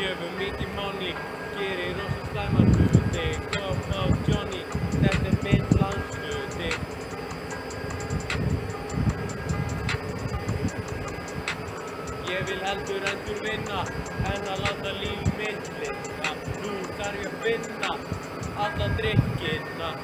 gefum mikið money, gerir rosa slæmar hluti, kom á Johnny, þetta minn landsluti. Ég vil heldur vinna, en að láta líf mitt lifna. Nú þarf ég að finna alla drykkina.